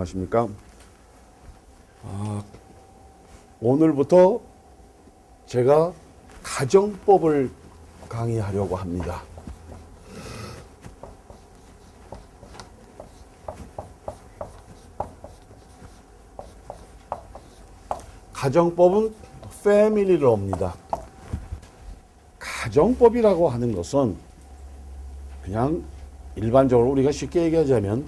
안녕하십니까. 오늘부터 제가 가정법을 강의하려고 합니다. 가정법은 패밀리 로입니다. 가정법이라고 하는 것은 그냥 일반적으로 우리가 쉽게 얘기하자면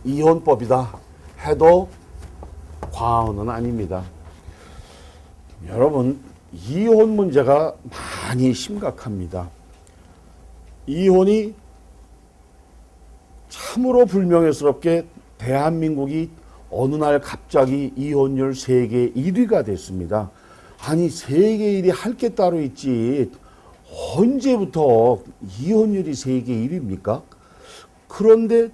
이혼법이다 해도 과언은 아닙니다. 여러분, 이혼 문제가 많이 심각합니다. 이혼이 참으로 불명예스럽게 대한민국이 어느 날 갑자기 이혼율 세계 1위가 됐습니다. 아니, 세계 1위 할 게 따로 있지. 언제부터 이혼율이 세계 1위입니까? 그런데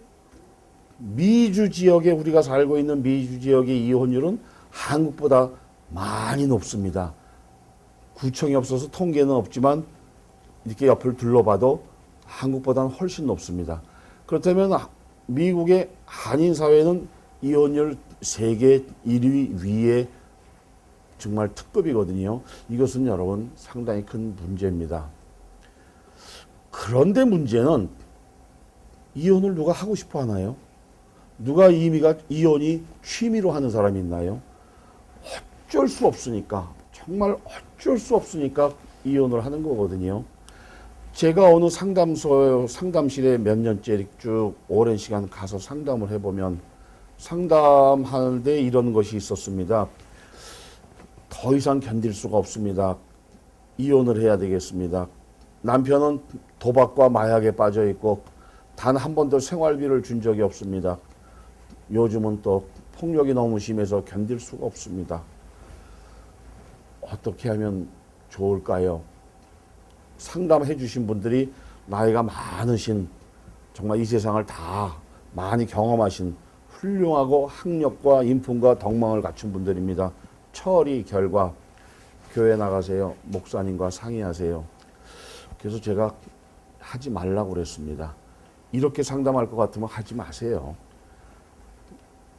미주 지역에, 우리가 살고 있는 미주 지역의 이혼율은 한국보다 많이 높습니다. 구청이 없어서 통계는 없지만 이렇게 옆을 둘러봐도 한국보다는 훨씬 높습니다. 그렇다면 미국의 한인 사회는 이혼율 세계 1위 위에 정말 특급이거든요. 이것은 여러분 상당히 큰 문제입니다. 그런데 문제는 이혼을 누가 하고 싶어 하나요? 누가 이혼이 취미로 하는 사람이 있나요? 어쩔 수 없으니까, 정말 어쩔 수 없으니까 이혼을 하는 거거든요. 제가 어느 상담실에 몇 년째 쭉 오랜 시간 가서 상담을 해보면 상담하는데 이런 것이 있었습니다. 더 이상 견딜 수가 없습니다. 이혼을 해야 되겠습니다. 남편은 도박과 마약에 빠져 있고 단 한 번도 생활비를 준 적이 없습니다. 요즘은 또 폭력이 너무 심해서 견딜 수가 없습니다. 어떻게 하면 좋을까요? 상담해 주신 분들이 나이가 많으신, 정말 이 세상을 다 많이 경험하신 훌륭하고 학력과 인품과 덕망을 갖춘 분들입니다. 처리 결과 교회 나가세요. 목사님과 상의하세요. 그래서 제가 하지 말라고 그랬습니다. 이렇게 상담할 것 같으면 하지 마세요.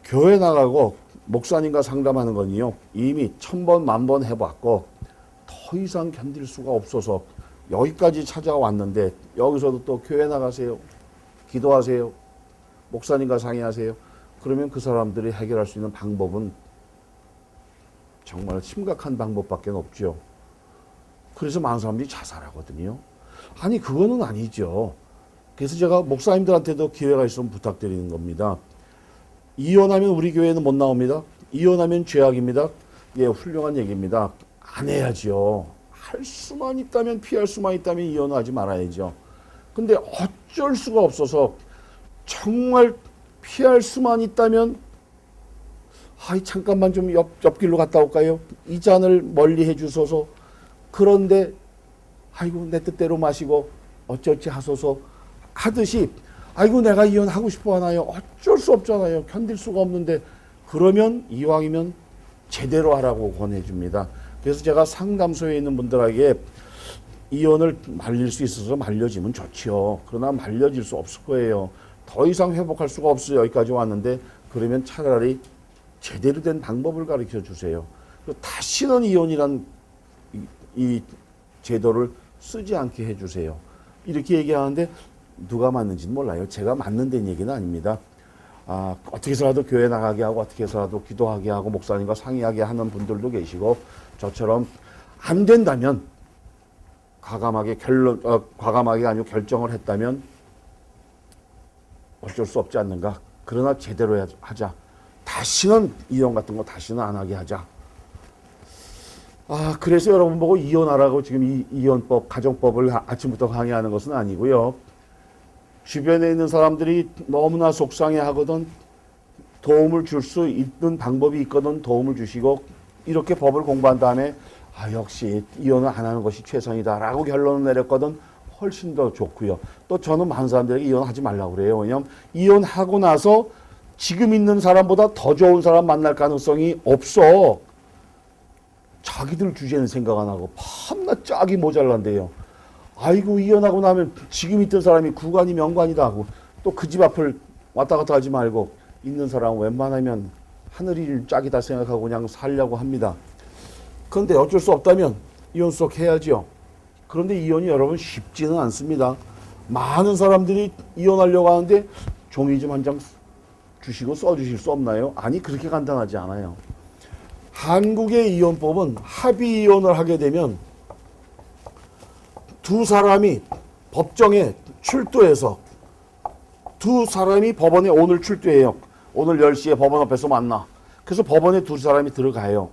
교회 나가고 목사님과 상담하는 건요, 이미 1000번, 10,000번 해봤고 더 이상 견딜 수가 없어서 여기까지 찾아왔는데, 여기서도 또 교회 나가세요. 기도하세요. 목사님과 상의하세요. 그러면 그 사람들이 해결할 수 있는 방법은 정말 심각한 방법밖에 없죠. 그래서 많은 사람들이 자살하거든요. 아니, 그거는 아니죠. 그래서 제가 목사님들한테도 기회가 있으면 부탁드리는 겁니다. 이혼하면 우리 교회는 못 나옵니다. 이혼하면 죄악입니다. 예, 훌륭한 얘기입니다. 안 해야죠. 할 수만 있다면, 피할 수만 있다면 이혼하지 말아야죠. 근데 어쩔 수가 없어서 정말 피할 수만 있다면, 잠깐만 좀 옆길로 갔다 올까요? 이 잔을 멀리 해주소서. 그런데 아이고, 내 뜻대로 마시고 어쩌지 하소서 하듯이, 아이고, 내가 이혼하고 싶어 하나요? 어쩔 수 없잖아요. 견딜 수가 없는데. 그러면 이왕이면 제대로 하라고 권해줍니다. 그래서 제가 상담소에 있는 분들에게 이혼을 말릴 수 있어서 말려지면 좋지요. 그러나 말려질 수 없을 거예요. 더 이상 회복할 수가 없어요. 여기까지 왔는데. 그러면 차라리 제대로 된 방법을 가르쳐 주세요. 다시는 이혼이란 이 제도를 쓰지 않게 해주세요. 이렇게 얘기하는데 누가 맞는지는 몰라요. 제가 맞는다는 얘기는 아닙니다. 어떻게 해서라도 교회 나가게 하고 어떻게 해서라도 기도하게 하고 목사님과 상의하게 하는 분들도 계시고, 저처럼 안 된다면 과감하게 아니고 결정을 했다면 어쩔 수 없지 않는가. 그러나 제대로 하자. 다시는 이혼 같은 거 다시는 안 하게 하자. 그래서 여러분 보고 이혼하라고 지금 이 이혼법, 가정법을 아침부터 강의하는 것은 아니고요. 주변에 있는 사람들이 너무나 속상해하거든 도움을 줄 수 있는 방법이 있거든 도움을 주시고, 이렇게 법을 공부한 다음에 역시 이혼을 안 하는 것이 최선이다라고 결론을 내렸거든 훨씬 더 좋고요. 또 저는 많은 사람들에게 이혼하지 말라고 그래요. 왜냐하면 이혼하고 나서 지금 있는 사람보다 더 좋은 사람 만날 가능성이 없어. 자기들 주제는 생각 안 하고 밤낮 짝이 모자란대요. 아이고, 이혼하고 나면 지금 있던 사람이 구관이 명관이다 하고 또 그 집 앞을 왔다 갔다 하지 말고 있는 사람은 웬만하면 하늘이 짝이다 생각하고 그냥 살려고 합니다. 그런데 어쩔 수 없다면 이혼 수속 해야죠. 그런데 이혼이 여러분 쉽지는 않습니다. 많은 사람들이 이혼하려고 하는데 종이 좀 한 장 주시고 써주실 수 없나요? 아니, 그렇게 간단하지 않아요. 한국의 이혼법은 합의 이혼을 하게 되면 두 사람이 법정에 출두해서 두 사람이 법원에 오늘 출두해요. 오늘 10시에 법원 앞에서 만나. 그래서 법원에 두 사람이 들어가요.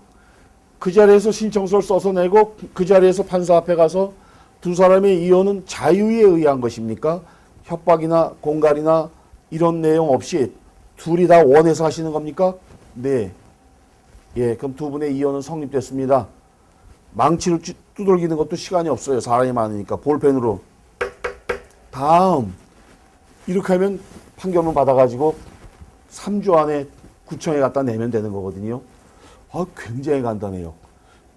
그 자리에서 신청서를 써서 내고 그 자리에서 판사 앞에 가서 두 사람의 이혼은 자유에 의한 것입니까? 협박이나 공갈이나 이런 내용 없이 둘이 다 원해서 하시는 겁니까? 네. 예, 그럼 두 분의 이혼은 성립됐습니다. 망치를 두들기는 것도 시간이 없어요. 사람이 많으니까 볼펜으로. 다음 이렇게 하면 판결문 받아가지고 3주 안에 구청에 갖다 내면 되는 거거든요. 굉장히 간단해요.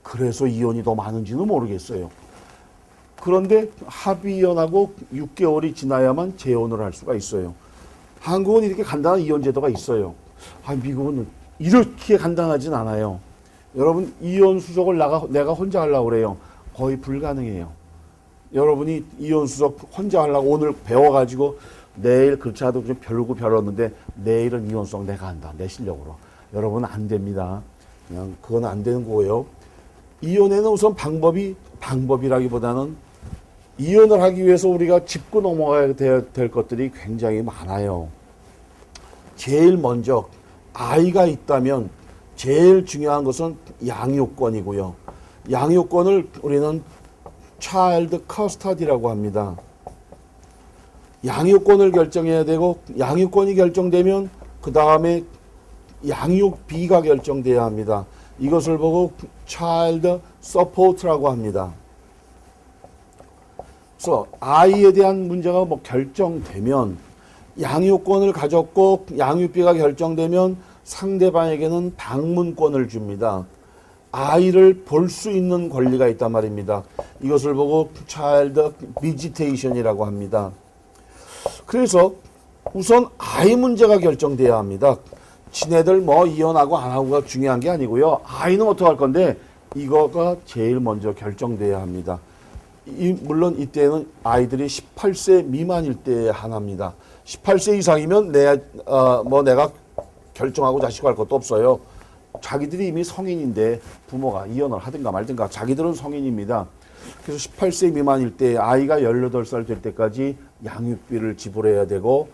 그래서 이혼이 더 많은지는 모르겠어요. 그런데 합의이혼하고 6개월이 지나야만 재혼을 할 수가 있어요. 한국은 이렇게 간단한 이혼 제도가 있어요. 미국은 이렇게 간단하진 않아요. 여러분 이혼 수속을 내가 혼자 하려고 그래요. 거의 불가능해요. 여러분이 이혼 수속 혼자 하려고 오늘 배워가지고 내일 그렇지 않아도 좀 별고 별었는데 내일은 이혼 수속 내가 한다. 내 실력으로. 여러분 안 됩니다. 그냥 그건 안 되는 거예요. 이혼에는 우선 방법이라기보다는 이혼을 하기 위해서 우리가 짚고 넘어가야 될 것들이 굉장히 많아요. 제일 먼저 아이가 있다면 제일 중요한 것은 양육권이고요. 양육권을 우리는 차일드 커스터디라고 합니다. 양육권을 결정해야 되고 양육권이 결정되면 그 다음에 양육비가 결정돼야 합니다. 이것을 보고 차일드 서포트라고 합니다. 그래서 아이에 대한 문제가 결정되면 양육권을 가졌고 양육비가 결정되면 상대방에게는 방문권을 줍니다. 아이를 볼 수 있는 권리가 있단 말입니다. 이것을 보고 차일드 비지테이션이라고 합니다. 그래서 우선 아이 문제가 결정돼야 합니다. 지네들 이혼하고 안 하고가 중요한 게 아니고요. 아이는 어떻게 할 건데 이거가 제일 먼저 결정돼야 합니다. 물론 이때는 아이들이 18세 미만일 때 하나입니다. 18세 이상이면 내가 결정하고 자식할 것도 없어요. 자기들이 이미 성인인데 부모가 이혼을 하든가 말든가 자기들은 성인입니다. 그래서 18세 미만일 때 아이가 18살 될 때까지 양육비를 지불해야 되고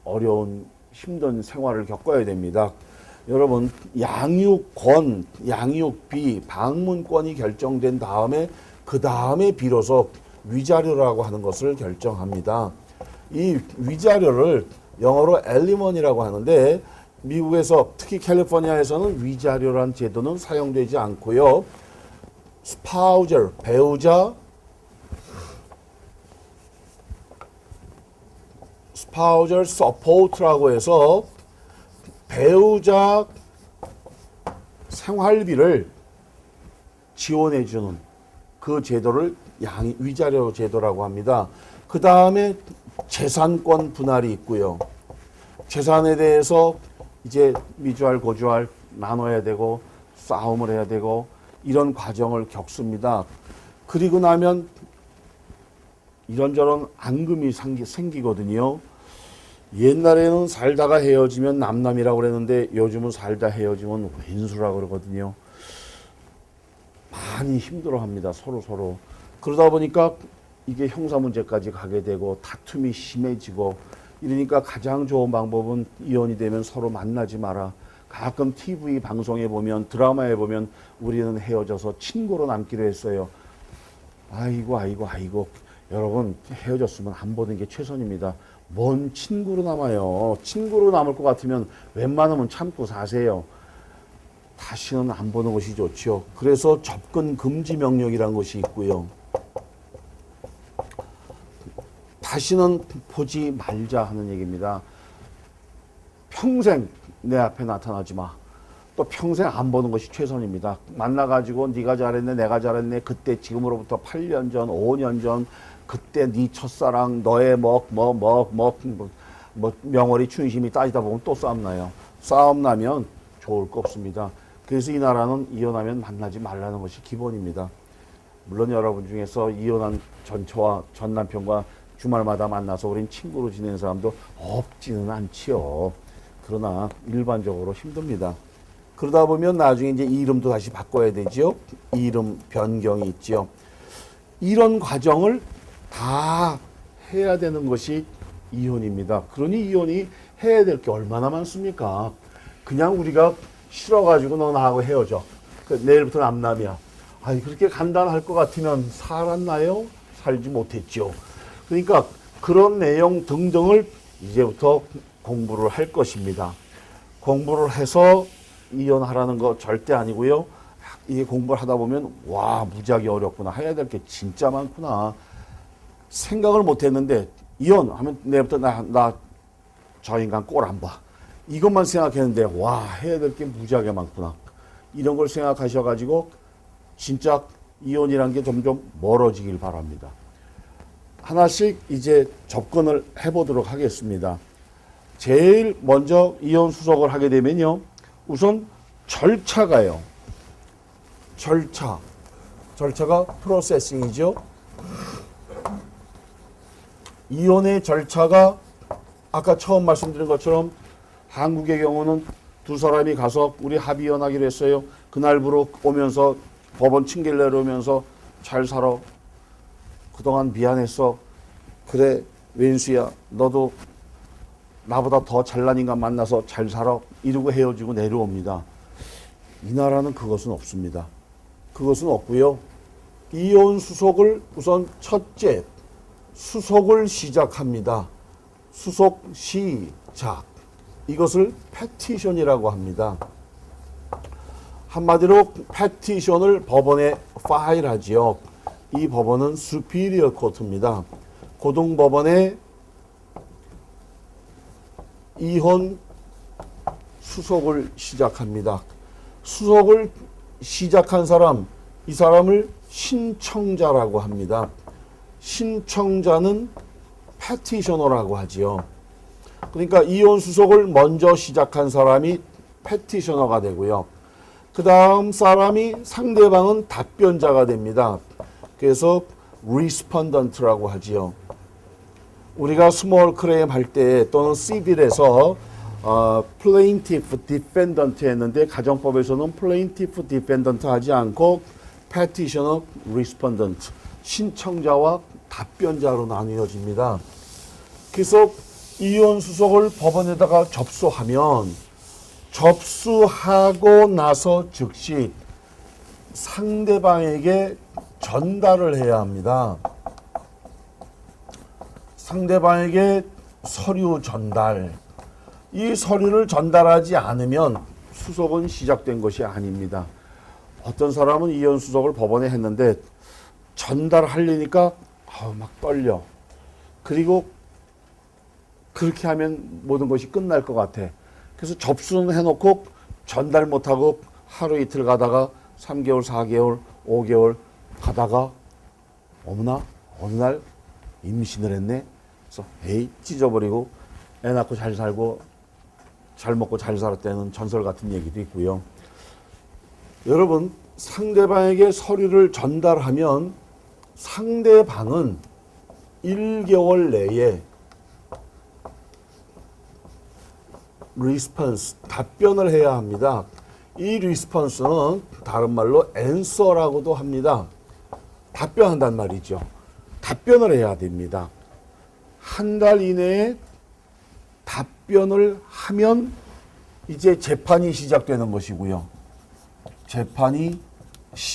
어려운 힘든 생활을 겪어야 됩니다. 여러분 양육권, 양육비, 방문권이 결정된 다음에 그 다음에 비로소 위자료라고 하는 것을 결정합니다. 이 위자료를 영어로 엘리먼이라고 하는데 미국에서 특히 캘리포니아에서는 위자료란 제도는 사용되지 않고요. 스파우저, 배우자, 스파우저 서포트라고 해서 배우자 생활비를 지원해주는 그 제도를 위자료 제도라고 합니다. 그 다음에 재산권 분할이 있고요. 재산에 대해서 이제 미주알 고주알 나눠야 되고 싸움을 해야 되고 이런 과정을 겪습니다. 그리고 나면 이런저런 앙금이 생기거든요. 옛날에는 살다가 헤어지면 남남이라고 그랬는데 요즘은 살다 헤어지면 왼수라고 그러거든요. 많이 힘들어합니다. 서로. 그러다 보니까 이게 형사 문제까지 가게 되고 다툼이 심해지고 이러니까 가장 좋은 방법은 이혼이 되면 서로 만나지 마라. 가끔 TV 방송에 보면 드라마에 보면 우리는 헤어져서 친구로 남기로 했어요. 아이고. 여러분 헤어졌으면 안 보는 게 최선입니다. 뭔 친구로 남아요. 친구로 남을 것 같으면 웬만하면 참고 사세요. 다시는 안 보는 것이 좋죠. 그래서 접근 금지 명령이라는 것이 있고요. 다시는 보지 말자 하는 얘기입니다. 평생 내 앞에 나타나지 마. 또 평생 안 보는 것이 최선입니다. 만나가지고 네가 잘했네, 내가 잘했네. 그때 지금으로부터 8년 전, 5년 전 그때 네 첫사랑, 너의 뭐 명월이 춘심이 따지다 보면 또 싸움 나요. 싸움 나면 좋을 거 없습니다. 그래서 이 나라는 이혼하면 만나지 말라는 것이 기본입니다. 물론 여러분 중에서 이혼한 전처와 전 남편과 주말마다 만나서 우린 친구로 지내는 사람도 없지는 않지요. 그러나 일반적으로 힘듭니다. 그러다 보면 나중에 이제 이름도 다시 바꿔야 되죠. 이름 변경이 있죠. 이런 과정을 다 해야 되는 것이 이혼입니다. 그러니 이혼이 해야 될 게 얼마나 많습니까? 그냥 우리가 싫어가지고 너 나하고 헤어져. 내일부터 남남이야. 아니 그렇게 간단할 것 같으면 살았나요? 살지 못했죠. 그러니까 그런 내용 등등을 이제부터 공부를 할 것입니다. 공부를 해서 이혼하라는 거 절대 아니고요. 이게 공부를 하다 보면 와 무지하게 어렵구나. 해야 될 게 진짜 많구나. 생각을 못했는데 이혼하면 내일부터 나 저 인간 꼴 안 봐. 이것만 생각했는데 와 해야 될 게 무지하게 많구나. 이런 걸 생각하셔가지고 진짜 이혼이란 게 점점 멀어지길 바랍니다. 하나씩 이제 접근을 해보도록 하겠습니다. 제일 먼저 이혼 수속을 하게 되면요. 우선 절차가요. 절차가 프로세싱이죠. 이혼의 절차가 아까 처음 말씀드린 것처럼 한국의 경우는 두 사람이 가서 우리 합의혼하기로 했어요. 그날부로 오면서 법원 징계를 내려오면서 잘 살아. 그동안 미안했어. 그래 왼수야 너도 나보다 더 잘난 인간 만나서 잘 살아. 이러고 헤어지고 내려옵니다. 이 나라는 그것은 없습니다. 그것은 없고요. 이혼 수속을 우선 첫째 수속을 시작합니다. 수속 시작. 이것을 패티션이라고 합니다. 한마디로 패티션을 법원에 파일하지요. 이 법원은 수피리어 코트입니다. 고등법원에 이혼 수속을 시작합니다. 수속을 시작한 사람, 이 사람을 신청자라고 합니다. 신청자는 패티셔너라고 하지요. 그러니까 이혼 수속을 먼저 시작한 사람이 패티셔너가 되고요. 그 다음 사람이 상대방은 답변자가 됩니다. 그래서 respondent라고 하지요. 우리가 스몰 클레임 할 때 또는 시빌에서 plaintiff defendant 했는데 가정법에서는 plaintiff defendant 하지 않고 petitioner respondent 신청자와 답변자로 나뉘어집니다. 그래서 이혼 수속을 법원에다가 접수하면 접수하고 나서 즉시 상대방에게 전달을 해야 합니다. 상대방에게 서류 전달. 이 서류를 전달하지 않으면 수속은 시작된 것이 아닙니다. 어떤 사람은 이혼 수속을 법원에 했는데 전달하려니까 막 떨려. 그리고 그렇게 하면 모든 것이 끝날 것 같아. 그래서 접수는 해놓고 전달 못하고 하루 이틀 가다가 3개월, 4개월, 5개월 가다가 어머나 어느 날 임신을 했네. 그래서 에이 찢어버리고 애 낳고 잘 살고 잘 먹고 잘 살았다는 전설 같은 얘기도 있고요. 여러분 상대방에게 서류를 전달하면 상대방은 1개월 내에 리스폰스, 답변을 해야 합니다. 이 리스폰스는 다른 말로 answer라고도 합니다. 답변한단 말이죠. 답변을 해야 됩니다. 한 달 이내에 답변을 하면 이제 재판이 시작되는 것이고요. 재판이